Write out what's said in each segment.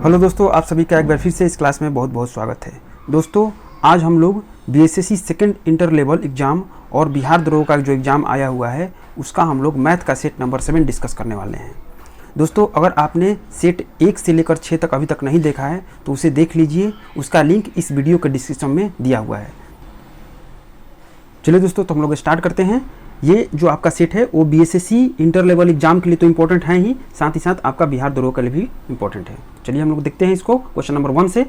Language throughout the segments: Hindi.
हेलो दोस्तों, आप सभी का एक बार फिर से इस क्लास में बहुत बहुत स्वागत है। दोस्तों, आज हम लोग BSSC second inter level exam और बिहार द्रोह का जो एग्ज़ाम आया हुआ है उसका हम लोग मैथ का सेट नंबर 7 डिस्कस करने वाले हैं। दोस्तों, अगर आपने सेट 1 से लेकर 6 तक अभी तक नहीं देखा है तो उसे देख लीजिए, उसका लिंक इस वीडियो के डिस्क्रिप्शन में दिया हुआ है। चलिए दोस्तों, तो हम लोग स्टार्ट करते हैं। ये जो आपका सेट है वो बीएसएससी इंटर लेवल एग्जाम के लिए तो इम्पोर्टेंट है ही साथ आपका बिहार द्रोह के लिए भी इम्पोर्टेंट है। चलिए हम लोग देखते हैं इसको क्वेश्चन नंबर 1 से।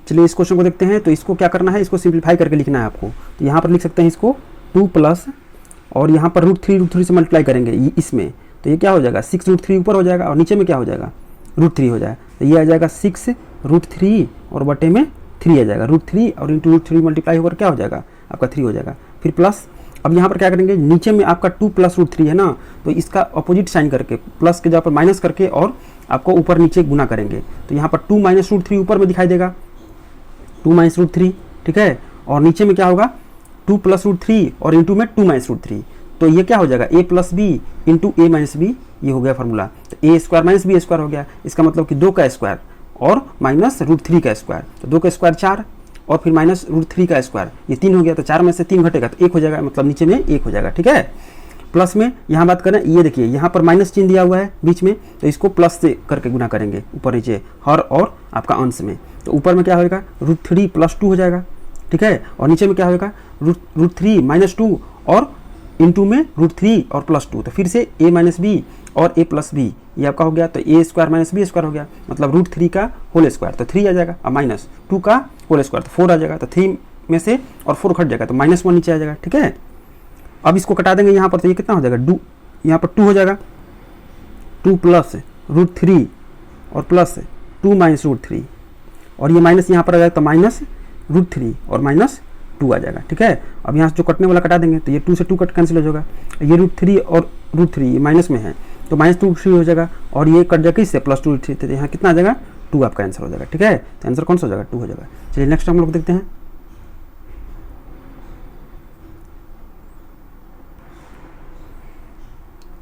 चलिए इस क्वेश्चन को देखते हैं। तो इसको क्या करना है, इसको सिंप्लीफाई करके लिखना है आपको। तो यहाँ पर लिख सकते हैं इसको 2 प्लस और यहाँ पर √3 से मल्टीप्लाई करेंगे इसमें, तो ये क्या हो जाएगा 6√3 ऊपर हो जाएगा और नीचे में क्या हो जाएगा √3 हो जाएगा। तो ये आ जाएगा 6√3 और बटे में 3 आ जाएगा। √3 और इंटू √3 मल्टीप्लाई होकर क्या हो जाएगा आपका 3 हो जाएगा। फिर प्लस, अब यहाँ पर क्या करेंगे, नीचे में आपका 2 प्लस √3 है ना, तो इसका अपोजिट साइन करके प्लस के जगह पर माइनस करके और आपको ऊपर नीचे गुना करेंगे। तो यहाँ पर 2 माइनस √3 ऊपर में दिखाई देगा, 2 माइनस √3, ठीक है। और नीचे में क्या होगा 2 प्लस √3 और इंटू में 2 माइनस √3, तो ये क्या हो जाएगा a plus B into A minus B, ये हो गया फार्मूला। तो A square minus B square हो गया, इसका मतलब कि 2 का स्क्वायर और माइनस √3 का स्क्वायर, तो 2 का स्क्वायर 4 और फिर माइनस √3 का स्क्वायर, ये 3 हो गया। तो 4 में से 3 घटेगा तो 1 हो जाएगा, मतलब नीचे में 1 हो जाएगा, ठीक है। प्लस में यहाँ बात करें, ये देखिए यहाँ पर माइनस चिन्ह दिया हुआ है बीच में, तो इसको प्लस से करके गुना करेंगे ऊपर नीचे हर और आपका अंश में। तो ऊपर में क्या होगा √3 प्लस 2 हो जाएगा, ठीक है। और नीचे में क्या होगा √3 माइनस 2 और इंटू में √3 और प्लस 2, तो फिर से a माइनस बी और a प्लस बी, ये आपका हो गया। तो a square minus B square हो गया, मतलब √3 का होल स्क्वायर, तो 3 आ जाएगा, और माइनस 2 का होल स्क्वायर तो 4 आ जाएगा। तो 3 में से और 4 घट जाएगा तो -1 नीचे आ जाएगा, ठीक है। अब इसको कटा देंगे यहाँ पर, तो ये कितना हो जाएगा यहाँ पर 2 हो जाएगा, 2 प्लस √3 और प्लस 2 माइनस √3 और ये माइनस यहाँ पर आ जाएगा, तो माइनस √3 और माइनस 2 आ जाएगा, ठीक है। अब यहाँ से जो कटने वाला कटा देंगे तो ये 2 से 2 कट कैंसिल हो जाएगा, ये √3 और √3 ये माइनस में है तो -2 हो जाएगा, और ये कट जाएगा इससे प्लस 2 तो यहाँ कितना आ जाएगा 2 आपका आंसर हो जाएगा, ठीक है। तो आंसर कौन सा हो जाएगा 2 हो जाएगा। चलिए नेक्स्ट हम लोग देखते हैं।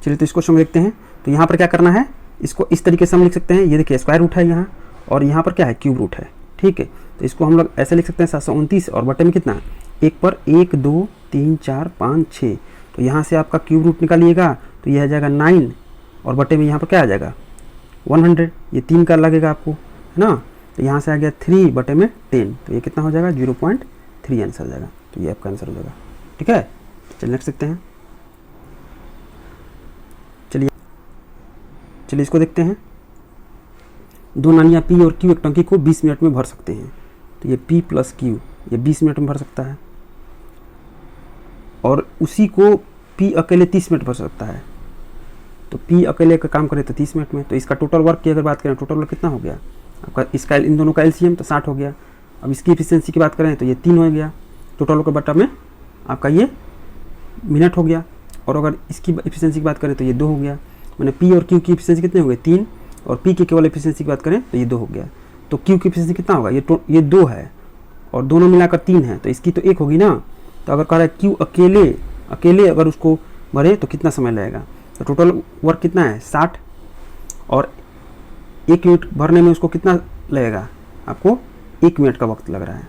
चलिए तो इसको हम देखते हैं। तो यहाँ पर क्या करना है, इसको इस तरीके से हम लिख सकते हैं, ये देखिए स्क्वायर रूट है यहाँ और यहाँ पर क्या है क्यूब रूट है, ठीक है। तो इसको हम लोग ऐसे लिख सकते हैं 729 और बटे में कितना है 1 पर 1 2 3 4 5 6, तो यहाँ से आपका क्यूब रूट निकालिएगा तो यह आ जाएगा 9 और बटे में यहाँ पर क्या आ जाएगा 100, ये 3 का लगेगा आपको, है ना। तो यहाँ से आ गया 3 बटे में 10, तो ये कितना हो जाएगा 0.3 आंसर हो जाएगा। तो ये आपका आंसर हो जाएगा, ठीक है। चलिए नेक्स्ट देखते हैं। चलिए इसको देखते हैं। 2 नानियाँ P और Q एक टंकी को 20 मिनट में भर सकते हैं, तो ये P प्लस Q ये 20 मिनट में भर सकता है और उसी को P अकेले 30 मिनट भर सकता है। तो P अकेले का काम करे तो 30 मिनट में, तो इसका टोटल वर्क की अगर बात करें, टोटल वर्क कितना हो गया आपका, इसका इन दोनों का LCM तो 60 हो गया। अब इसकी एफिशिएंसी की बात करें तो ये 3 हो गया, टोटल वर्क बटा में आपका ये मिनट हो गया। और अगर इसकी एफिशिएंसी की बात करें तो ये 2 हो गया, मैंने P और Q की एफिशिएंसी कितने हो गए 3 और P की केवल एफिशिएंसी की बात करें तो ये 2 हो गया। तो Q की एफिशिएंसी कितना होगा, ये 2 है और दोनों मिलाकर 3 है, तो इसकी तो 1 होगी ना। तो अगर कह रहा है Q अकेले अगर उसको भरे तो कितना समय लगेगा, तो टोटल वर्क कितना है 60 और 1 यूनिट भरने में उसको कितना लगेगा, आपको 1 मिनट का वक्त लग रहा है।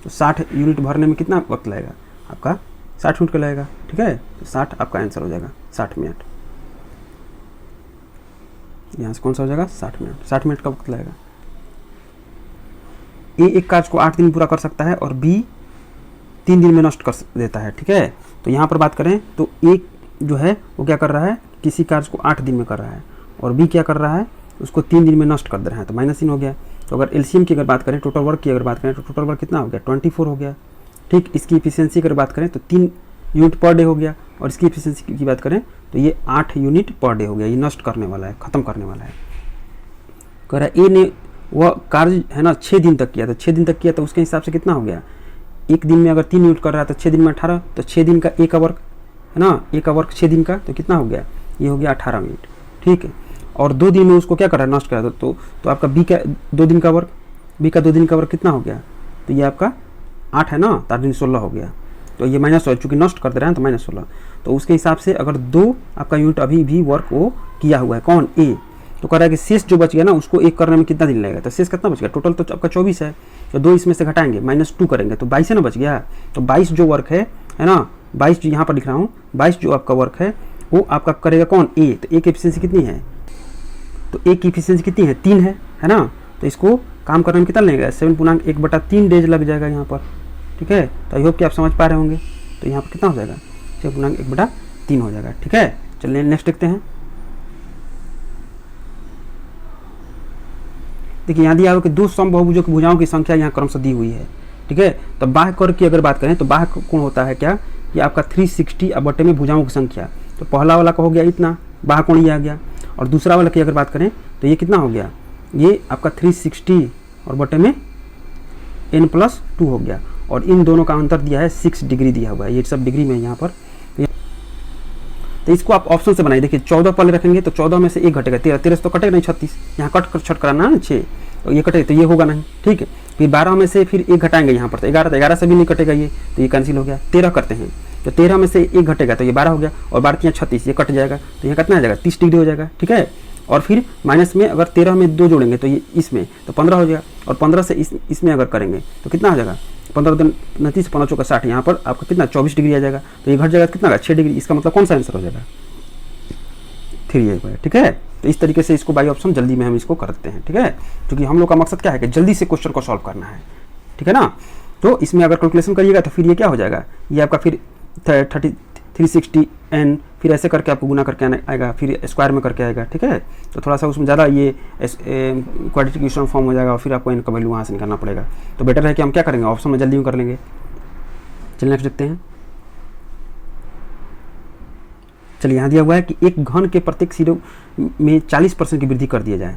तो 60 यूनिट भरने में कितना वक्त लगेगा आपका 60 मिनट का लगेगा, ठीक है। तो 60 आपका आंसर हो जाएगा 60 मिनट, यहाँ से कौन सा हो जाएगा 60 मिनट का वक्त लगेगा। ए एक कार्य को 8 दिन पूरा कर सकता है और बी 3 दिन में नष्ट कर देता है, ठीक है। तो यहाँ पर बात करें तो एक जो है वो क्या कर रहा है, किसी कार्य को 8 दिन में कर रहा है और बी क्या कर रहा है उसको 3 दिन में नष्ट कर दे रहा है, तो -3 हो गया। तो अगर एलसीएम की अगर बात करें, टोटल वर्क की अगर बात करें तो टोटल वर्क कितना हो गया 24 हो गया, ठीक। इसकी एफिशिएंसी की अगर बात करें तो 3 यूनिट पर डे हो गया और इसकी एफिशिएंसी की बात करें तो ये 8 यूनिट पर डे हो गया, ये नष्ट करने वाला है, ख़त्म करने वाला है। कह रहा है ए ने वह कार्य है ना 6 दिन तक किया, तो 6 दिन तक किया तो उसके हिसाब से कितना हो गया, एक दिन में अगर 3 यूनिट कर रहा है तो 6 दिन में 18, तो 6 दिन का ए का वर्क है ना, ए का वर्क 6 दिन का तो कितना हो गया, ये हो गया 18 मिनट, ठीक है। और 2 दिन में उसको क्या कर रहा है नष्ट कर रहा है, तो आपका बी का 2 दिन का वर्क, बी का 2 दिन का वर्क कितना हो गया, तो ये आपका 8 है ना, 8 दिन 16 हो गया। तो ये -16 चूँकि नष्ट कर दे रहे हैं तो -16, तो उसके हिसाब से अगर 2 आपका यूनिट अभी भी वर्क वो किया हुआ है, कौन ए, तो कह रहा है कि शेष जो बच गया ना उसको एक करने में कितना दिन लगेगा। तो शेष कितना बच गया, टोटल तो आपका 24 है, तो 2 इसमें से घटाएंगे, -2 करेंगे तो 22 है ना बच गया। तो 22 जो वर्क है ना, 22 जो यहाँ पर लिख रहा हूँ, 22 जो आपका वर्क है वो आपका करेगा कौन, ए। तो ए की एफिशिएंसी कितनी है, तो ए की एफिशिएंसी कितनी है, 3 है ना। तो इसको काम करने में कितना लगेगा, 7.1/3 डेज लग जाएगा यहाँ पर, ठीक है। तो आई होप कि आप समझ पा रहे होंगे। तो यहाँ पर कितना हो जाएगा, 7.1/3 हो जाएगा, ठीक है। चलिए नेक्स्ट देखते हैं। देखिए यहाँ दिया हुआ कि 2 समबाहुभुजों की भुजाओं की संख्या यहाँ क्रमशः दी हुई है, ठीक है। तो बाह्य कोण की अगर बात करें तो बाह्य कोण होता है क्या, ये आपका 360 अब बटे में भुजाओं की संख्या। तो पहला वाला का हो गया इतना, बाह्य कोण ये आ गया। और दूसरा वाला की अगर बात करें तो ये कितना हो गया, ये आपका 360 और बटे में n+2 हो गया। और इन दोनों का अंतर दिया है 6 डिग्री दिया हुआ है, ये सब डिग्री में यहाँ पर। तो इसको आप ऑप्शन से बनाइए। देखिए 14 पहले रखेंगे तो 14 में से 1 घटेगा, 13 तो कटेगा नहीं, 36 यहाँ कट कर छट कराना है 6, तो ये कटेगा, तो ये होगा नहीं, ठीक है। फिर 12 में से फिर 1 घटाएंगे यहाँ पर, तो 11 से भी नहीं कटेगा ये, तो ये कैंसिल हो गया। 13 करते हैं तो 13 में से 1 घटेगा तो ये 12 हो गया, और 12 36 ये कट जाएगा, तो यहाँ कितना आ जाएगा, 30 डिग्री हो जाएगा, ठीक है। और फिर माइनस में अगर 13 में 2 जोड़ेंगे तो ये इसमें तो 15 हो जाएगा, और 15 से इसमें अगर करेंगे तो कितना हो जाएगा, 15 दिन 29, 15 चौका 60, यहाँ पर आपका कितना 24 डिग्री आ जाएगा। तो ये घट जाएगा कितना, 6 डिग्री। इसका मतलब कौन सा आंसर हो जाएगा, 3 ठीक है। तो इस तरीके से इसको बाई ऑप्शन जल्दी में हम इसको करते हैं, ठीक है। क्योंकि हम लोग का मकसद क्या है कि जल्दी से क्वेश्चन को सॉल्व करना है, ठीक है ना। तो इसमें अगर कैलकुलेशन करिएगा तो फिर ये क्या हो जाएगा, ये आपका फिर 360n फिर ऐसे करके आपको गुना करके आएगा, फिर स्क्वायर में करके आएगा, ठीक है। तो थोड़ा सा उसमें ज़्यादा ये क्वाड्रेटिक इक्वेशन फॉर्म हो जाएगा, और फिर आपको n का वैल्यू वहाँ से निकालना पड़ेगा। तो बेटर है कि हम क्या करेंगे, ऑप्शन में जल्दी में कर लेंगे। चलिए नेक्स्ट देखते हैं। चलिए यहाँ दिया हुआ है कि एक घन के प्रत्येक सिरों में 40% की वृद्धि कर दिया जाए,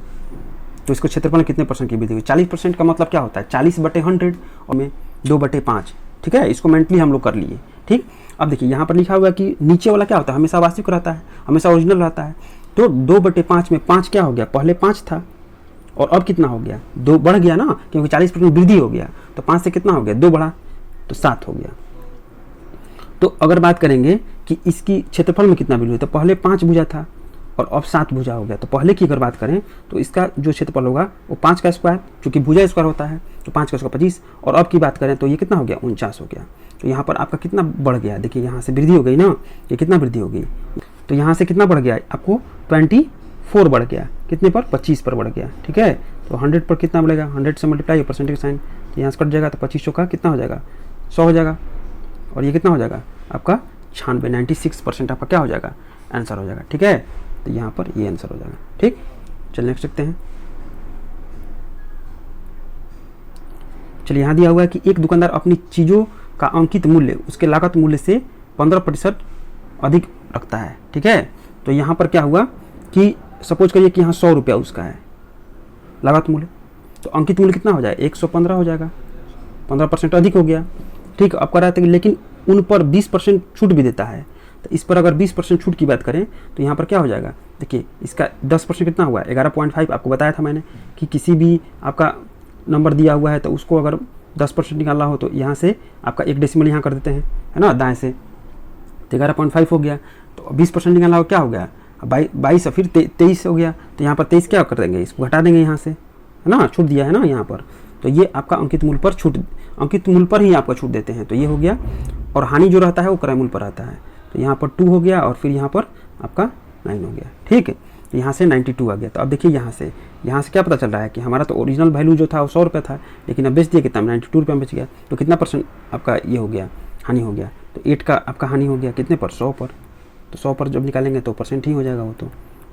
तो इसको क्षेत्रफल में कितने % की वृद्धि हुई। 40% का मतलब क्या होता है, 40/100 और में 2/5, ठीक है। इसको मेंटली हम लोग कर लिए, ठीक। अब देखिए यहाँ पर लिखा हुआ है कि नीचे वाला क्या होता है, हमेशा वास्तविक रहता है, हमेशा ओरिजिनल रहता है। तो 2/5 में 5 क्या हो गया, पहले 5 था और अब कितना हो गया, 2 बढ़ गया ना, क्योंकि 40% वृद्धि हो गया। तो 5 से कितना हो गया, 2 बढ़ा तो 7 हो गया। तो अगर बात करेंगे कि इसकी क्षेत्रफल में कितना वृद्धि हुई, तो पहले 5 भुजा था और अब 7 भुजा हो गया। तो पहले की अगर बात करें तो इसका जो क्षेत्रफल होगा वो 5 का स्क्वायर, क्योंकि भुजा स्क्वायर होता है, तो 5 का स्क्वायर 25। और अब की बात करें तो ये कितना हो गया, 49 हो गया। तो यहाँ पर आपका कितना बढ़ गया, देखिए यहाँ से वृद्धि हो गई ना, ये कितना वृद्धि हो गई, तो यहाँ से कितना बढ़ गया, आपको 24 बढ़ गया, कितने पर, 25 पर बढ़ गया, ठीक है। तो 100 पर कितना बढ़ेगा, 100 से मल्टीप्लाई परसेंटेज साइन, तो यहाँ से कट जाएगा, तो 25 का कितना हो जाएगा, 100 हो जाएगा। और ये कितना हो जाएगा आपका 96% आपका क्या हो जाएगा, आंसर हो जाएगा, ठीक है। तो यहाँ पर ये आंसर हो जाएगा, ठीक। चलिए नेक्स्ट देखते हैं। चलिए यहाँ दिया हुआ है कि एक दुकानदार अपनी चीज़ों का अंकित मूल्य उसके लागत मूल्य से 15% अधिक रखता है, ठीक है। तो यहाँ पर क्या हुआ कि सपोज करिए कि यहाँ 100 रुपया उसका है लागत मूल्य, तो अंकित मूल्य कितना हो जाएगा, 115 हो जाएगा, 15% अधिक हो गया, ठीक। अब कह रहा था कि लेकिन उन पर 20% छूट भी देता है। तो इस पर अगर 20% छूट की बात करें तो यहाँ पर क्या हो जाएगा, देखिए इसका 10% कितना हुआ, 11.5 आपको बताया था मैंने कि किसी भी आपका नंबर दिया हुआ है तो उसको अगर 10% निकालना हो तो यहाँ से आपका 1 डेसिमल यहाँ कर देते हैं, है ना, दाएँ से, तो 11.5 हो गया। तो 20% निकालना हो क्या हो गया, 22 फिर 23 हो गया। तो यहाँ पर 23 क्या कर देंगे, इसको घटा देंगे यहाँ से, है ना, छूट दिया है ना यहाँ पर। तो ये आपका अंकित मूल्य पर छूट, अंकित मूल्य पर ही आपका छूट देते हैं, तो ये हो गया। और हानि जो रहता है वो क्रय मूल्य पर आता है, तो यहाँ पर 2 हो गया और फिर यहाँ पर आपका 9 हो गया, ठीक है। तो यहाँ से 92 आ गया। तो अब देखिए यहाँ से क्या पता चल रहा है कि हमारा तो ओरिजिनल वैल्यू जो था वो 100 रुपये था, लेकिन अब बेच दिया कितना, 92 रुपये में बेच गया। तो कितना % आपका ये हो गया, हानि हो गया। तो 8 का आपका हानि हो गया कितने पर, 100 पर। तो 100 पर जब निकालेंगे तो % ही हो जाएगा वो, तो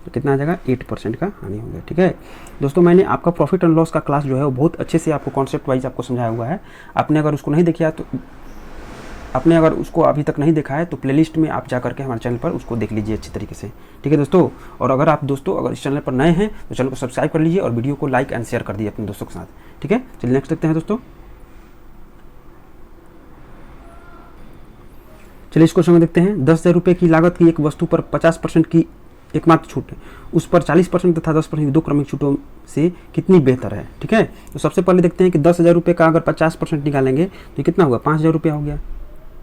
कितना आ जाएगा, 8% का हानि हो गया, ठीक है। दोस्तों मैंने आपका प्रॉफिट एंड लॉस का क्लास जो है वो बहुत अच्छे से आपको कॉन्सेप्ट वाइज आपको समझाया हुआ है। आपने अगर उसको नहीं देखा तो आपने अगर उसको अभी तक नहीं देखा है तो प्लेलिस्ट में आप जा करके हमारे चैनल पर उसको देख लीजिए अच्छी तरीके से, ठीक है दोस्तों। और अगर आप दोस्तों अगर इस चैनल पर नए हैं तो चैनल को सब्सक्राइब कर लीजिए और वीडियो को लाइक एंड शेयर कर दीजिए अपने दोस्तों के साथ, ठीक है। चलिए नेक्स्ट देखते हैं दोस्तों। चलिए इस क्वेश्चन में देखते हैं। 10,000 रुपये की लागत की एक वस्तु पर 50% की एकमात्र छूट है, उस पर 40% तथा 10% की 2 क्रमिक छूटों से कितनी बेहतर है, ठीक है। तो सबसे पहले देखते हैं कि 10,000 रुपये का अगर 50% निकालेंगे तो कितना हुआ, 5,000 रुपया हो गया।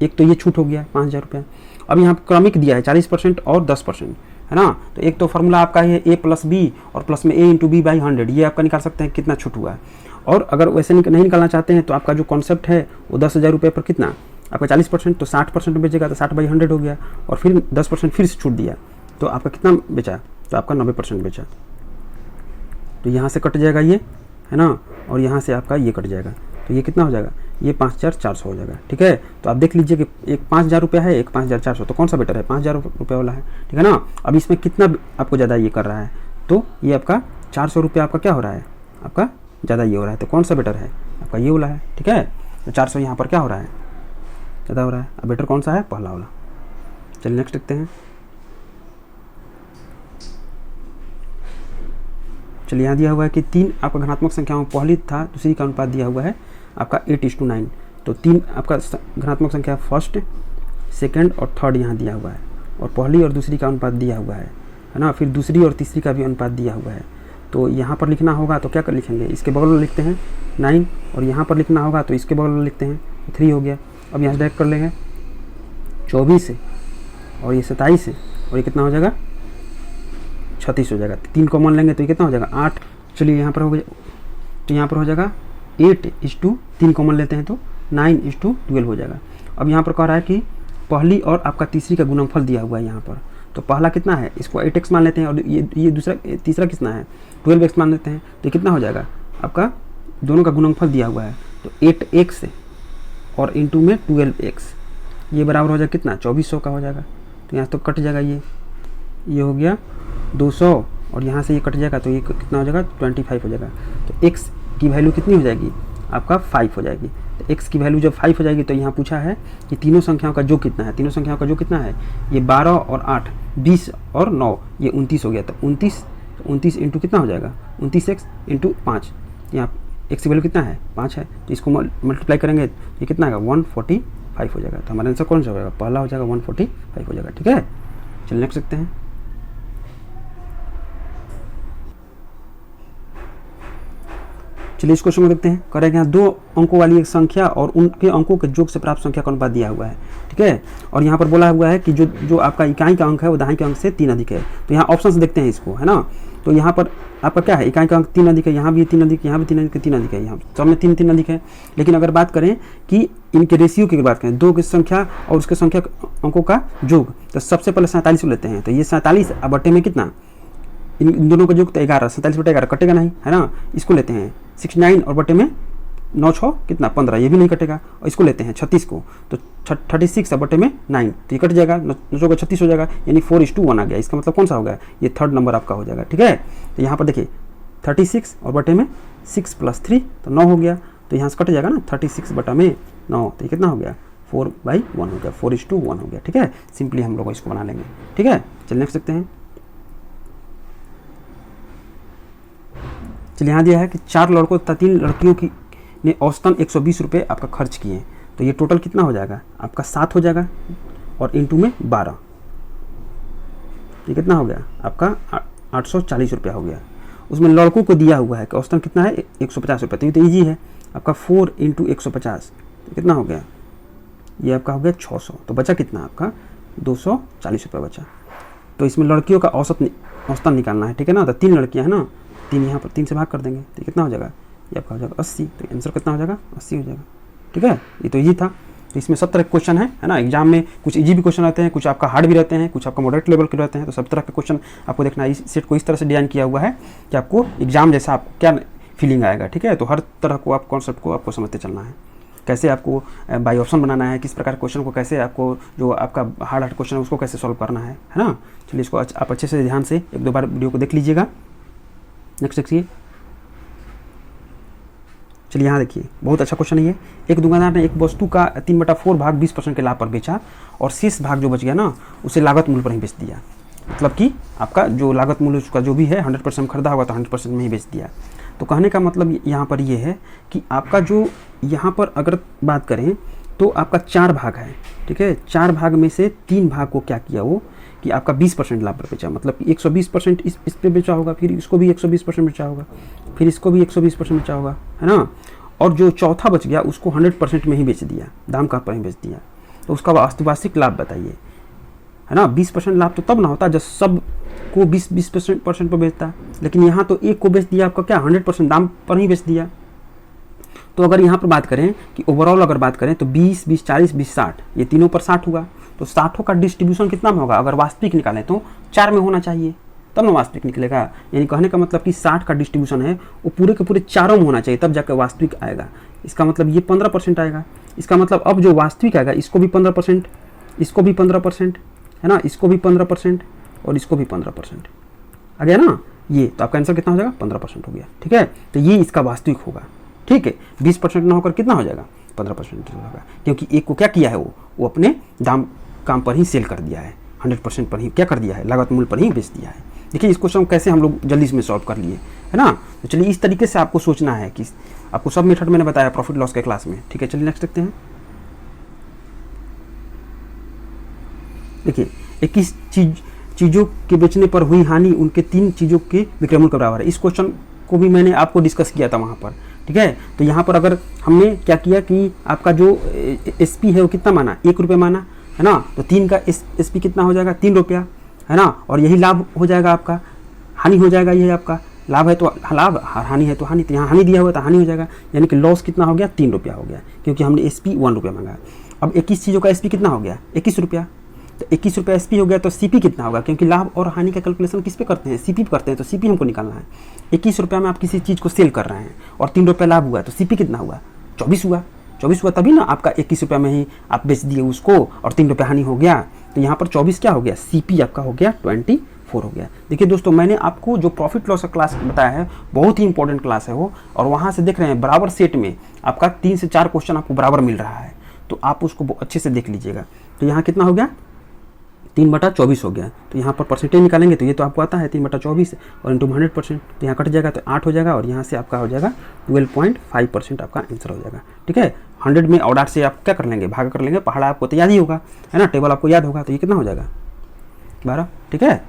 एक तो ये छूट हो गया 5,000 रुपया। अब यहाँ क्रमिक दिया है 40% और 10%, है ना। तो एक तो फार्मूला आपका है a प्लस बी और प्लस में a इंटू बी बाई 100, ये आपका निकाल सकते हैं कितना छूट हुआ है। और अगर वैसे नहीं निकालना चाहते हैं तो आपका जो कॉन्सेप्ट है वो 10,000 रुपये पर कितना आपका 40%, तो 60% बेचेगा तो 60/100 हो गया, और फिर 10% फिर से छूट दिया तो आपका कितना बेचा, तो आपका 90% बेचा। तो यहाँ से कट जाएगा ये, है ना, और यहाँ से आपका ये कट जाएगा, तो ये कितना हो जाएगा, ये 5,400 हो जाएगा। ठीक है, तो आप देख लीजिए कि एक 5,000 रुपया है, एक 5,400, तो कौन सा बेटर है, 5,000 रुपये वाला है। ठीक है ना। अब इसमें कितना आपको ज़्यादा ये कर रहा है, तो ये आपका 400 रुपया आपका क्या हो रहा है, आपका ज़्यादा ये हो रहा है, तो कौन सा बेटर है, आपका ये वाला है। ठीक है, तो 400 यहाँ पर क्या हो रहा है, ज़्यादा हो रहा है। अब बेटर कौन सा है, पहला वाला। चलिए नेक्स्ट देखते हैं। चलिए यहाँ दिया हुआ है कि 3 आपका घनात्मक संख्याओं में पहली था दूसरी का अनुपात दिया हुआ है आपका 8:9, तो 3 आपका घनात्मक संख्या फर्स्ट, सेकंड और थर्ड यहाँ दिया हुआ है, और पहली और दूसरी का अनुपात दिया हुआ है ना। फिर दूसरी और तीसरी का भी अनुपात दिया हुआ है, तो यहाँ पर लिखना होगा तो क्या कर लिखेंगे, इसके बगल में लिखते हैं 9, और यहाँ पर लिखना होगा तो इसके बगल में लिखते हैं 3 हो गया। अब यहाँ से डायरेक्ट कर लेंगे 24 है, और ये 27 है, और ये कितना हो जाएगा 36 हो जाएगा। 3 कॉमन लेंगे तो ये कितना हो जाएगा 8। चलिए यहाँ पर हो गया, तो यहाँ पर हो जाएगा 8:3 कॉमन लेते हैं तो 9:12 हो जाएगा। अब यहाँ पर कह रहा है कि पहली और आपका तीसरी का गुणनफल दिया हुआ है यहाँ पर, तो पहला कितना है, इसको 8x मान लेते हैं, और ये तीसरा कितना है 12x मान लेते हैं, तो कितना हो जाएगा आपका दोनों का गुणनफल दिया हुआ है, तो 8x और इंटू में 12x, ये बराबर हो जाएगा कितना 2400 का हो जाएगा। तो यहाँ तो कट जाएगा, ये हो गया 200, और यहाँ से ये कट जाएगा तो ये कितना हो जाएगा 25 हो जाएगा। तो x की वैल्यू कितनी हो जाएगी आपका 5 हो जाएगी। तो x की वैल्यू जब 5 हो जाएगी तो यहाँ पूछा है कि तीनों संख्याओं का जो कितना है, तीनों संख्याओं का जो कितना है, ये 12 और 8 20 और 9 ये 29 हो गया। तो 29 इंटू कितना हो जाएगा 29x इंटू 5, यहाँ x की वैल्यू कितना है 5 है, तो इसको मल्टीप्लाई करेंगे तो ये कितना आएगा 145 हो जाएगा। तो हमारा आंसर कौन सा हो जाएगा, पहला हो जाएगा 145 हो जाएगा। ठीक है, चलिए नेक्स्ट देखते हैं। चलिए इस क्वेश्चन को देखते हैं। करेंगे यहाँ 2 अंकों वाली एक संख्या और उनके अंकों के योग से प्राप्त संख्या का अनुपात दिया हुआ है। ठीक है, और यहाँ पर बोला हुआ है कि जो आपका इकाई का अंक है वो दहाई के अंक से 3 अधिक है। तो यहाँ ऑप्शंस देखते हैं इसको, है ना। तो यहाँ पर आपका क्या है, इकाई का अंक 3 अधिक है, यहाँ भी 3 अधिक, यहाँ भी 3 अधिक, 3 अधिक है, यहाँ सब में 3 अधिक है। लेकिन अगर बात करें कि इनके रेशियो की बात करें, 2 की संख्या और उसके संख्या अंकों का योग, तो सबसे पहले 47 को लेते हैं। तो ये 47 अब बटे में कितना, इन दोनों का योग तो 11, 47/11 कटेगा नहीं, है ना। इसको लेते हैं 69 और बटे में 9×6 कितना 15, ये भी नहीं कटेगा। और इसको लेते हैं 36 को, तो 36 और बटे में 9, तो ये कट जाएगा, 9 का 36 हो जाएगा, यानी 4:1 आ गया। इसका मतलब कौन सा हो गया, ये थर्ड नंबर आपका हो जाएगा। ठीक है, तो यहाँ पर देखिए 36 और बटे में 6 + 3 तो 9 हो गया। तो यहाँ से कट जाएगा ना 36 बटा में 9, तो ये कितना हो गया 4/1 हो गया, 4:1 हो गया। ठीक है, सिंपली हम लोग इसको बना लेंगे। ठीक है, चलिए नेक्स्ट देखते हैं। चलिए यहाँ दिया है कि 4 लड़कों तथा 3 लड़कियों की ने औसतन 120 रुपये आपका खर्च किए, तो ये टोटल कितना हो जाएगा आपका 7 हो जाएगा, और इंटू में 12, ये कितना हो गया आपका 840 रुपया हो गया। उसमें लड़कों को दिया हुआ है कि औसतन कितना है 150 रुपये, तो ये तो ईजी है आपका 4 × 150, तो कितना हो गया, ये आपका हो गया 600। तो बचा कितना आपका 240 रुपये बचा। तो इसमें लड़कियों का औसतन निकालना है। ठीक है ना, तो 3 लड़कियाँ हैं ना, 3 यहाँ पर 3 से भाग कर देंगे तो कितना हो जाएगा, ये आपका हो जाएगा 80। तो आंसर कितना हो जाएगा 80 हो जाएगा। ठीक है, ये तो ईजी था। तो इसमें सब तरह के क्वेश्चन है ना। एग्जाम में कुछ ईजी भी क्वेश्चन रहते हैं, कुछ आपका हार्ड भी रहते हैं, कुछ आपका मॉडरेट लेवल के रहते हैं। तो सब तरह के क्वेश्चन आपको देखना है। इस सेट को इस तरह से डिजाइन किया हुआ है कि आपको एग्जाम जैसा आप क्या फीलिंग आएगा। ठीक है, तो हर तरह को आप कॉन्सेप्ट को आपको समझते चलना है, कैसे आपको बाई ऑप्शन बनाना है, किस प्रकार क्वेश्चन को कैसे आपको जो आपका हार्ड क्वेश्चन है उसको कैसे सॉल्व करना है ना। चलिए इसको आप अच्छे से ध्यान से 1-2 बार वीडियो को देख लीजिएगा। नेक्स्ट देखिए। चलिए यहाँ देखिए, बहुत अच्छा क्वेश्चन है ये। एक दुकानदार ने एक वस्तु का 3/4 भाग 20% के लाभ पर बेचा, और शेष भाग जो बच गया ना उसे लागत मूल्य पर ही बेच दिया। मतलब कि आपका जो लागत मूल्य उसका जो भी है 100% खरीदा होगा तो 100% में ही बेच दिया। तो कहने का मतलब यहाँ पर ये है कि आपका जो यहाँ पर अगर बात करें तो आपका 4 भाग है। ठीक है, 4 भाग में से 3 भाग को क्या किया वो कि आपका 20% लाभ पर बेचा, मतलब 120% इस पे बेचा होगा, फिर इसको भी 120% बेचा होगा, फिर इसको भी 120% बेचा होगा, है ना। और जो चौथा बच गया उसको 100% में ही बेच दिया, दाम का पर ही बेच दिया। तो उसका वास्तविक लाभ बताइए। है ना। 20% लाभ तो तब ना होता जब सब को 20% पर बेचता, लेकिन यहाँ तो एक को बेच दिया आपका क्या 100% दाम पर ही बेच दिया। तो अगर यहाँ पर बात करें कि ओवरऑल अगर बात करें तो 20, 20, 40, 20, 60, ये तीनों पर 60 हुआ, तो 60 का डिस्ट्रीब्यूशन कितना में होगा? अगर वास्तविक निकालें तो 4 में होना चाहिए, तब ना वास्तविक निकलेगा। यानी कहने का मतलब कि 60 का डिस्ट्रीब्यूशन है वो पूरे के पूरे चारों में होना चाहिए, तब जाकर वास्तविक आएगा। इसका मतलब ये 15% आएगा। इसका मतलब अब जो वास्तविक आएगा इसको भी 15%, इसको भी 15%, है ना, इसको भी 15% और इसको भी 15% आ गया ना। ये तो आपका आंसर कितना हो जाएगा? 15% हो गया। ठीक है, तो ये इसका वास्तविक होगा। ठीक है, 20% ना होकर कितना हो जाएगा? 15% होगा, क्योंकि एक को क्या किया है, वो अपने दाम काम पर ही सेल कर दिया है, 100% पर ही क्या कर दिया है, लागत मूल्य पर ही बेच दिया है। देखिए इस क्वेश्चन कैसे हम लोग जल्दी इसमें सॉल्व कर लिए, है ना। तो चलिए इस तरीके से आपको सोचना है कि आपको सब मेथड मैंने बताया प्रॉफिट लॉस के क्लास में। ठीक है, चलिए नेक्स्ट देखते हैं। देखिए 21 चीज़ों के बेचने पर हुई हानि उनके 3 चीज़ों के विक्रय मूल्य के बराबर है। इस क्वेश्चन को भी मैंने आपको डिस्कस किया था वहाँ पर। ठीक है, तो यहाँ पर अगर हमने क्या किया कि आपका जो एसपी है वो कितना माना, 1 रुपये माना, है ना। तो 3 का एसपी कितना हो जाएगा? 3 रुपया, है ना। और यही लाभ हो जाएगा आपका, हानि हो जाएगा, यही आपका लाभ है तो लाभ, हानि है तो हानि। तो यहाँ हानि दिया हुआ तो हानि हो जाएगा, यानी कि लॉस कितना हो गया? 3 रुपया हो गया, क्योंकि हमने एसपी 1 रुपया मांगा। अब 21 चीज़ों का एसपी कितना हो गया? 21 रुपया। तो 21 रुपया एसपी हो गया, तो सीपी कितना होगा? क्योंकि लाभ और हानि का कैलकुलेशन किस पे करते हैं? सीपी पे करते हैं, तो सीपी हमको निकालना है। 21 रुपया में आप किसी चीज़ को सेल कर रहे हैं और 3 रुपया लाभ हुआ, तो सीपी कितना हुआ? 24 हुआ। 24 हुआ तभी ना आपका 21 रुपया में ही आप बेच दिए उसको और 3 रुपया हानि हो गया। तो यहाँ पर 24 क्या हो गया? सीपी आपका हो गया 24 हो गया। देखिए दोस्तों, मैंने आपको जो प्रॉफिट लॉस का क्लास बताया है बहुत ही इंपॉर्टेंट क्लास है वो, और वहाँ से देख रहे हैं बराबर सेट में आपका 3 से 4 क्वेश्चन आपको बराबर मिल रहा है, तो आप उसको अच्छे से देख लीजिएगा। तो यहाँ कितना हो गया? 3/24 हो गया। तो यहाँ पर परसेंटेज निकालेंगे तो ये तो आपको आता है 3/24 और इंटू 100%, तो यहाँ कट जाएगा तो 8 हो जाएगा, और यहाँ से आपका हो जाएगा 12.5% आपका आंसर हो जाएगा। ठीक है, 100 में और 8 से आप क्या कर लेंगे? भाग कर लेंगे। पहाड़ा आपको तो याद ही होगा, है ना, टेबल आपको याद होगा। तो ये कितना हो जाएगा? 12। ठीक है,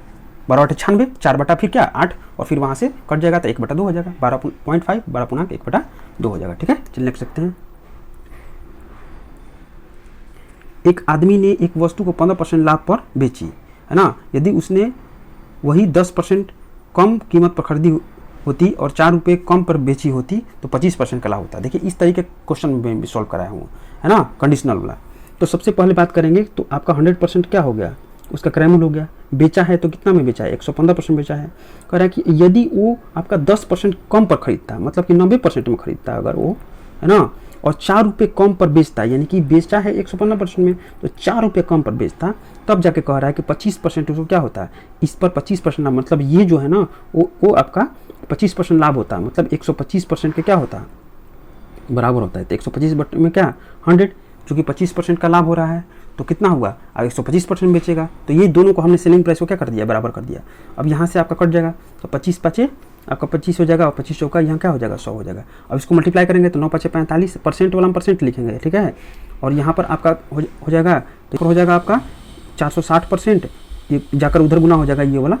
12/96, 4 बटा फिर क्या 8, और फिर वहाँ से कट जाएगा तो 1/2 हो जाएगा। 12.5 12 1/2 हो जाएगा। ठीक है, चलिए नेक्स्ट देखते हैं। एक आदमी ने एक वस्तु को 15% लाभ पर बेची, है ना। यदि उसने वही 10% कम कीमत पर खरीदी होती और 4 रुपये कम पर बेची होती तो 25% का लाभ होता। देखिए इस तरीके के क्वेश्चन में भी सॉल्व कराया हूँ, है ना, कंडीशनल वाला। तो सबसे पहले बात करेंगे तो आपका 100% क्या हो गया? उसका क्रय मूल्य हो गया। बेचा है तो कितना में बेचा है? 115% बेचा है। कह रहा है कि यदि वो आपका 10% कम पर खरीदता, मतलब कि 90% में खरीदता अगर वो, है ना, और 4 रुपये कम पर बेचता, यानी कि बेचा है 115% में तो 4 रुपये कम पर बेचता, तब जाके कह रहा है कि 25% उसको क्या होता है? इस पर 25% लाभ, मतलब ये जो है ना वो आपका 25% लाभ होता है, मतलब 125% के क्या होता है? बराबर होता है। तो 125 में क्या 100, चूँकि 25% का लाभ हो रहा है तो कितना हुआ? अब 125% बेचेगा, तो ये दोनों को हमने सेलिंग प्राइस को क्या कर दिया? बराबर कर दिया। अब यहाँ से आपका कट जाएगा तो 25 5 आपका 25 हो जाएगा, और 25 चौका यहाँ क्या हो जाएगा? 100 हो जाएगा। अब इसको मल्टीप्लाई करेंगे तो 9 5 45, परसेंट वाला हम परसेंट लिखेंगे। ठीक है, और यहाँ पर आपका हो जाएगा, तो हो जाएगा आपका 460%, ये जाकर उधर गुना हो जाएगा ये वाला,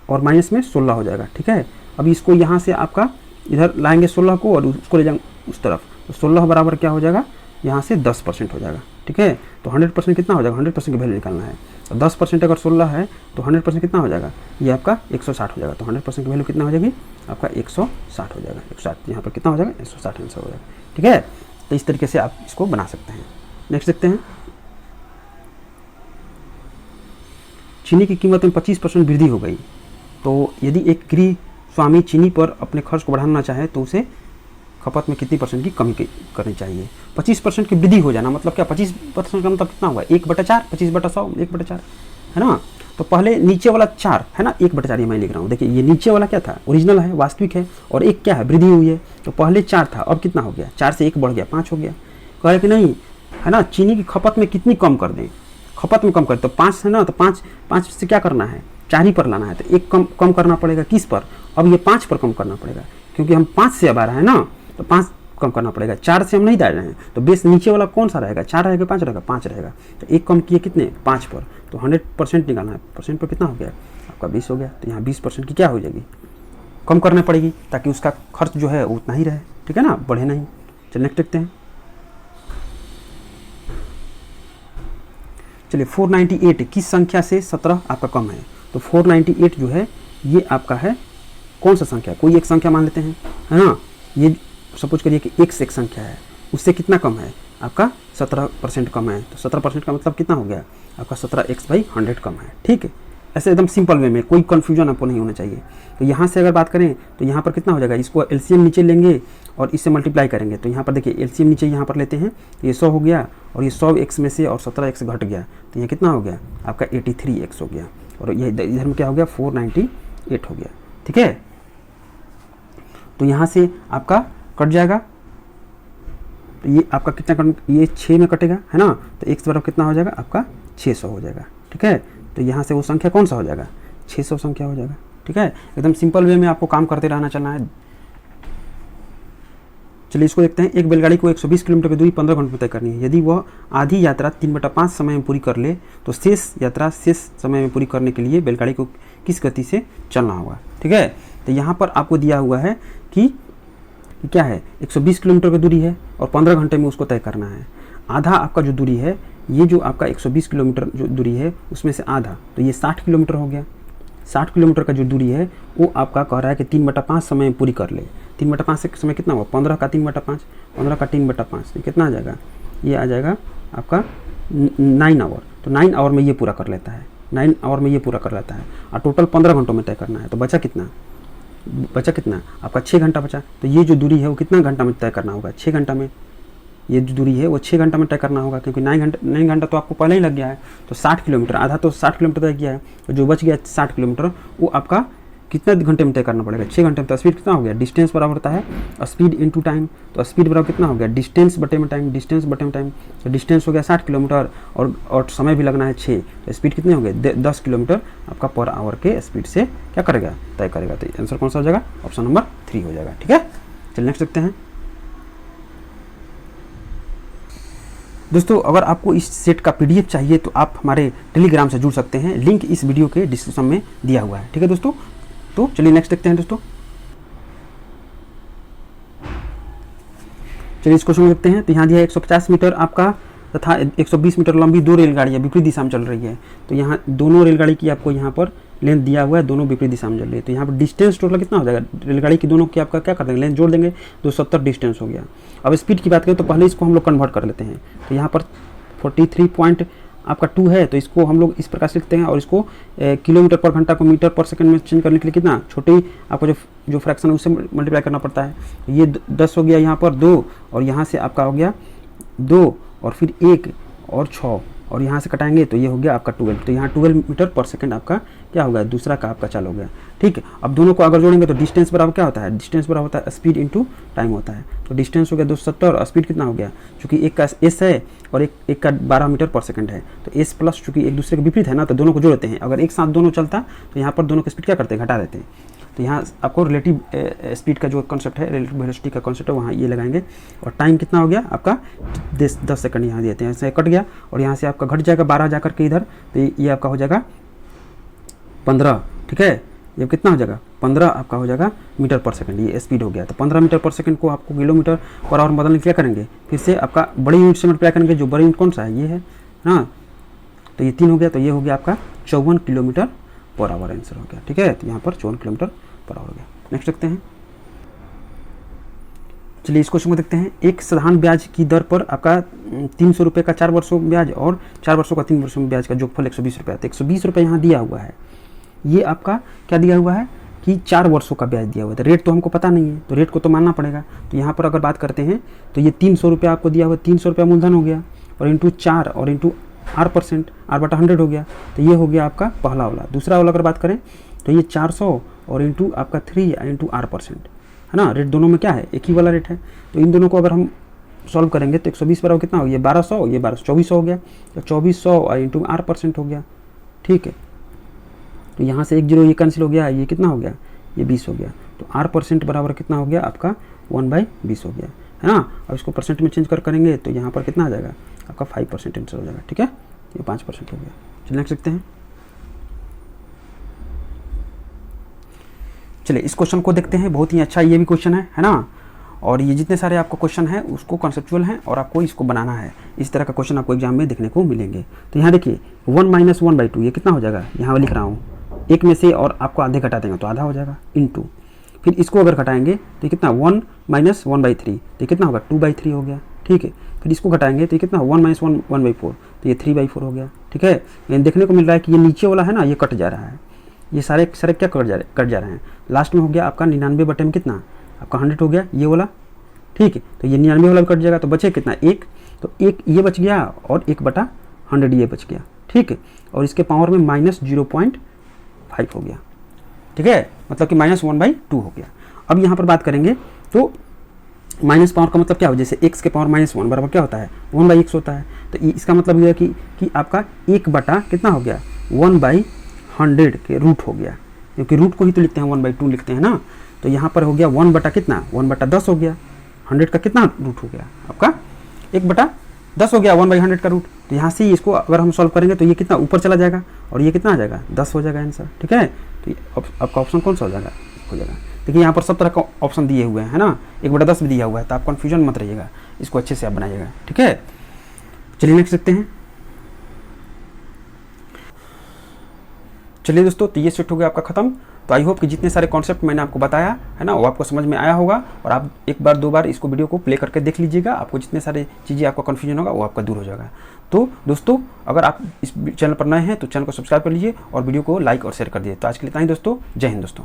और माइनस में 16 हो जाएगा। ठीक है, अब इसको यहाँ से आपका इधर लाएंगे 16 को और उसको ले जाएंगे उस तरफ, तो 16 बराबर क्या हो जाएगा? यहाँ से 10% हो जाएगा। ठीक है, तो 100% कितना हो जाएगा? 100% की वैल्यू निकालना है। तो 10% अगर 16 है तो 100% कितना हो जाएगा? ये आपका 160 हो जाएगा। तो 100% की वैल्यू कितना हो जाएगी? आपका 160 हो जाएगा। 160 यहाँ पर कितना हो जाएगा? 160 आंसर हो जाएगा। ठीक है, तो इस तरीके से आप इसको बना सकते हैं। नेक्स्ट देखते हैं। चीनी की कीमत में 25% वृद्धि हो गई, तो यदि एक गृह स्वामी चीनी पर अपने खर्च को बढ़ाना चाहे तो उसे खपत में कितनी % की कमी करनी चाहिए? 25% की वृद्धि हो जाना मतलब क्या? 25% का मतलब कितना हुआ? 1/4, 25/100, 1/4, है ना। तो पहले नीचे वाला 4 है ना, 1/4 ये मैं लिख रहा हूँ। देखिए ये नीचे वाला क्या था? ओरिजिनल है, वास्तविक है, और एक क्या है? वृद्धि हुई है। तो पहले 4 था, अब कितना हो गया? 4 से 1 बढ़ गया, 5 हो गया। कह रहे कि नहीं, है ना, चीनी की खपत में कितनी कम कर दें? खपत में कम कर, तो 5 है ना, तो 5 से क्या करना है? 4 ही पर लाना है, तो 1 कम करना पड़ेगा। किस पर? अब ये 5 पर कम करना पड़ेगा, क्योंकि हम 5 से अब आ रहा है ना, तो 5 कम करना पड़ेगा। 4 से हम नहीं जा रहे हैं, तो बेस नीचे वाला कौन सा रहेगा? 4 रहेगा, 5 रहेगा? 5 रहेगा। तो 1 कम किए कितने? 5 पर, तो 100% निकालना है। परसेंट पर कितना हो गया? आपका 20 हो गया। तो यहाँ 20% की क्या हो जाएगी? कम करनी पड़ेगी, ताकि उसका खर्च जो है वो उतना ही रहे। ठीक है ना, बढ़े नहीं। चलिए नेक्स्ट देखते हैं। चलिए 498 किस संख्या से 17 आपका कम है? तो 498 जो है ये आपका है कौन सा संख्या? कोई एक संख्या मान लेते हैं, है ना। ये सपोज करिए कि x एक संख्या है, उससे कितना कम है? आपका 17% कम है। तो 17% का मतलब कितना हो गया? आपका 17x/100 कम है। ठीक है, ऐसे एकदम सिंपल वे में, कोई कन्फ्यूजन आपको नहीं होना चाहिए। तो यहाँ से अगर बात करें तो यहाँ पर कितना हो जाएगा? इसको एलसीएम नीचे लेंगे और इससे मल्टीप्लाई करेंगे। तो यहाँ पर देखिए एलसीएम नीचे यहाँ पर लेते हैं, तो ये 100 हो गया और ये 100x में से और 17x घट गया, तो ये कितना हो गया? आपका 83x हो गया। और ये इधर में क्या हो गया? 498 हो गया। ठीक है, तो यहाँ से आपका कट जाएगा, तो ये आपका कितना कट, ये 6 में कटेगा, है ना। तो x बराबर कितना हो जाएगा? आपका 600 हो जाएगा। ठीक है, तो यहाँ से वो संख्या कौन सा हो जाएगा? 600 संख्या हो जाएगा। ठीक है, एकदम सिंपल वे में आपको काम करते रहना चलना है। चलिए इसको देखते हैं। एक बैलगाड़ी को 120 किलोमीटर की दूरी 15 घंटे में तय करनी है। यदि वह आधी यात्रा 3/5 समय में पूरी कर ले तो शेष यात्रा शेष समय में पूरी करने के लिए बैलगाड़ी को किस गति से चलना होगा? ठीक है, तो यहाँ पर आपको दिया हुआ है कि क्या है? 120 किलोमीटर की दूरी है और 15 घंटे में उसको तय करना है। आधा आपका जो दूरी है, ये जो आपका 120 किलोमीटर जो दूरी है उसमें से आधा, तो ये 60 किलोमीटर हो गया। 60 किलोमीटर का जो दूरी है वो आपका कह रहा है कि 3/5 समय में पूरी कर ले। 3/5 से समय कितना हुआ? 15 का 3/5, 15 का 3/5, तो कितना आ जाएगा? ये आ जाएगा आपका 9 आवर। तो 9 आवर में ये पूरा कर लेता है, 9 आवर में ये पूरा कर लेता है और टोटल 15 घंटों में तय करना है। तो बचा कितना? आपका 6 घंटा बचा। तो ये जो दूरी है वो कितना घंटा में तय करना होगा? 6 घंटा में। ये जो दूरी है वो 6 घंटा में तय करना होगा, क्योंकि 9 घंटा तो आपको पहले ही लग गया है। तो 60 किलोमीटर, आधा तो 60 किलोमीटर तय किया है, तो जो बच गया 60 किलोमीटर वो आपका कितना घंटे में तय करना पड़ेगा? 6 घंटे में। तो स्पीड कितना हो गया? डिस्टेंस बराबर होता है स्पीड इनटू टाइम। तो स्पीड बराबर कितना हो गया? डिस्टेंस बटे में टाइम, डिस्टेंस बटे में टाइम। तो डिस्टेंस हो गया 60 किलोमीटर और समय भी लगना है 6, तो स्पीड कितने हो गए? 10 किलोमीटर आपका पर आवर के स्पीड से क्या करेगा? तय करेगा। तो आंसर कौन सा हो जाएगा? ऑप्शन नंबर 3 हो जाएगा। ठीक है, चलिए नेक्स्ट देखते हैं। दोस्तों अगर आपको इस सेट का पीडीएफ चाहिए तो आप हमारे टेलीग्राम से जुड़ सकते हैं, लिंक इस वीडियो के डिस्क्रिप्शन में दिया हुआ है। ठीक है दोस्तों, तो चलिए नेक्स्ट देखते हैं दोस्तों। चलिए इस क्वेश्चन में देखते हैं। तो यहाँ दिया है 150 मीटर आपका तथा 120 मीटर लंबी 2 रेलगाड़ियाँ विपरीत दिशा में चल रही है। तो यहाँ दोनों रेलगाड़ी की आपको यहाँ पर लेंथ दिया हुआ है, दोनों विपरीत दिशा में चल रही है। तो यहाँ पर डिस्टेंस टोटल कितना हो जाएगा? रेलगाड़ी की दोनों की आपका क्या कर देंगे? लेंथ जोड़ देंगे, 270 डिस्टेंस हो गया। अब स्पीड की बात करें तो पहले इसको हम लोग कन्वर्ट कर लेते हैं। तो यहाँ पर 43.2 है, तो इसको हम लोग इस प्रकार से लिखते हैं और इसको किलोमीटर पर घंटा को मीटर पर सेकंड में चेंज करने के लिए कितना छोटे आपको जो फ्रैक्शन है उससे मल्टीप्लाई करना पड़ता है। ये 10 हो गया, यहाँ पर 2 और यहाँ से आपका हो गया 2 और फिर 1 और 6 और यहाँ से कटाएंगे तो ये हो गया आपका 12। तो यहाँ 12 मीटर पर सेकंड आपका क्या हो गया? दूसरा का आपका चाल हो गया। ठीक है, अब दोनों को अगर जोड़ेंगे तो डिस्टेंस बराबर क्या होता है? डिस्टेंस बराबर होता है स्पीड इनटू टाइम होता है। तो डिस्टेंस हो गया 270 और स्पीड कितना हो गया? चूंकि एक का एस है और एक का 12 मीटर पर सेकंड है, तो एस प्लस चूंकि एक दूसरे के विपरीत है ना, तो दोनों को जोड़ते हैं। अगर एक साथ दोनों चलता तो यहाँ पर दोनों की स्पीड क्या करते हैं? घटा देते हैं। तो यहाँ आपको रिलेटिव स्पीड का जो कॉन्सेप्ट है, रिलेटिव वेलोसिटी का कॉन्सेप्ट है, वहाँ ये लगाएंगे। और टाइम कितना हो गया आपका? 10 सेकंड यहाँ देते हैं, ऐसे कट गया और यहाँ से आपका घट जाएगा 12 जाकर के इधर, तो ये आपका हो जाएगा 15। ठीक है, ये कितना हो जाएगा? 15 आपका हो जाएगा मीटर पर सेकंड, ये स्पीड हो गया। तो 15 मीटर पर सेकंड को आपको किलोमीटर पर आवर बदलने क्या करेंगे? फिर से आपका बड़ी यूनिट से मल्टीप्लाई करेंगे। जो बड़ी यूनिट कौन सा है? ये है ना। तो ये 3 हो गया, तो ये हो गया आपका 54 किलोमीटर पर आवर आंसर हो गया। ठीक है, तो यहाँ पर 54 किलोमीटर पर आवर हो गया। नेक्स्ट देखते हैं। चलिए इस क्वेश्चन को देखते हैं। एक साधारण ब्याज की दर पर आपका 300 रुपये का 4 वर्षों में ब्याज और 4 वर्षों का 3 वर्षों में ब्याज का जोगफल 120 रुपये। तो 120 रुपये यहाँ दिया हुआ है। ये आपका क्या दिया हुआ है कि 4 वर्षों का ब्याज दिया हुआ है। तो रेट तो हमको पता नहीं है, तो रेट को तो मानना पड़ेगा। तो यहाँ पर अगर बात करते हैं तो ये 300 रुपये आपको दिया हुआ है। 300 रुपया मूलधन हो गया और इंटू 4 और इंटू R%, R/100 हो गया। तो ये हो गया आपका पहला वाला। दूसरा वाला अगर बात करें तो ये 400 और इंटू आपका 3 इंटू R%, है ना। रेट दोनों में क्या है? एक ही वाला रेट है। तो इन दोनों को अगर हम सॉल्व करेंगे तो 120 बराबर कितना हो गया? 1200, ये 1200 2400 हो गया। तो 2400 इंटू R% हो गया। ठीक है, तो यहाँ से 1 0 ये कैंसिल हो गया, ये कितना हो गया? ये 20 हो गया। तो R% बराबर कितना हो गया आपका? 1/20 हो गया, है ना। अब इसको परसेंट में चेंज करेंगे तो यहाँ पर कितना आ जाएगा? आपका 5% आंसर हो जाएगा। ठीक है, ये 5% हो गया। चलिए नेक्स्ट देखते हैं। चलिए इस क्वेश्चन को देखते हैं। बहुत ही अच्छा ये भी क्वेश्चन है ना। और ये जितने सारे आपको क्वेश्चन हैं उसको कॉन्सेप्चुअल हैं और आपको इसको बनाना है। इस तरह का क्वेश्चन आपको एग्जाम में देखने को मिलेंगे। तो यहाँ देखिए 1 - 1/2 ये कितना हो जाएगा, यहाँ लिख रहा हूँ एक में से और आपको आधे घटा देंगे तो आधा हो जाएगा, इनटू फिर इसको अगर घटाएंगे तो कितना 1 - 1/3 तो कितना होगा 2/3 हो गया। ठीक है, फिर इसको घटाएंगे तो कितना 1 - 1/4 तो ये 3/4 हो गया। ठीक है, ये देखने को मिल रहा है कि ये नीचे वाला है ना ये कट जा रहा है, ये सारे क्या कट जा रहे हैं। लास्ट में हो गया आपका 99 बटे में कितना आपका 100 हो गया ये वाला। ठीक है, तो ये 99 वाला कट जाएगा तो बचे कितना 1, तो 1 ये बच गया और 1/100 ये बच गया। ठीक है, और इसके पावर में -0.5 हो गया। ठीक है, मतलब कि -1/2 हो गया। अब यहाँ पर बात करेंगे तो माइनस पावर का मतलब क्या हो, जैसे x के पावर -1 बराबर क्या होता है 1/x होता है। तो इसका मतलब ये है कि आपका 1 बटा कितना हो गया 1/100 के रूट हो गया, क्योंकि रूट को ही तो लिखते हैं 1/2 लिखते हैं ना। तो यहाँ पर हो गया 1 बटा कितना 1/10 हो गया। 100 का कितना रूट हो गया आपका 1/10 हो गया 1/100 का रूट। तो यहाँ से इसको अगर हम सॉल्व करेंगे तो ये कितना ऊपर चला जाएगा और ये कितना आ जाएगा 10 हो जाएगा आंसर। ठीक है, तो आपका ऑप्शन कौन सा हो जाएगा देखिए यहाँ पर सब तरह का ऑप्शन दिए हुए हैं ना, 1/10 भी दिया हुआ है, तो आप कन्फ्यूजन मत रहिएगा, इसको अच्छे से आप बनाइएगा। ठीक है, चलिए नेक्स्ट देखते हैं। चलिए दोस्तों, तो ये सेट हो गया आपका खत्म। तो आई होप कि जितने सारे कॉन्सेप्ट मैंने आपको बताया है ना वो आपको समझ में आया होगा, और आप एक बार दो बार इसको वीडियो को प्ले करके देख लीजिएगा, आपको जितने सारे चीज़ें आपका कन्फ्यूजन होगा वो आपका दूर हो जाएगा। तो दोस्तों, अगर आप इस चैनल पर नए हैं तो चैनल को सब्सक्राइब कर लीजिए और वीडियो को लाइक और शेयर कर दीजिए। तो आज के लिए इतना ही दोस्तों, जय हिंद दोस्तों।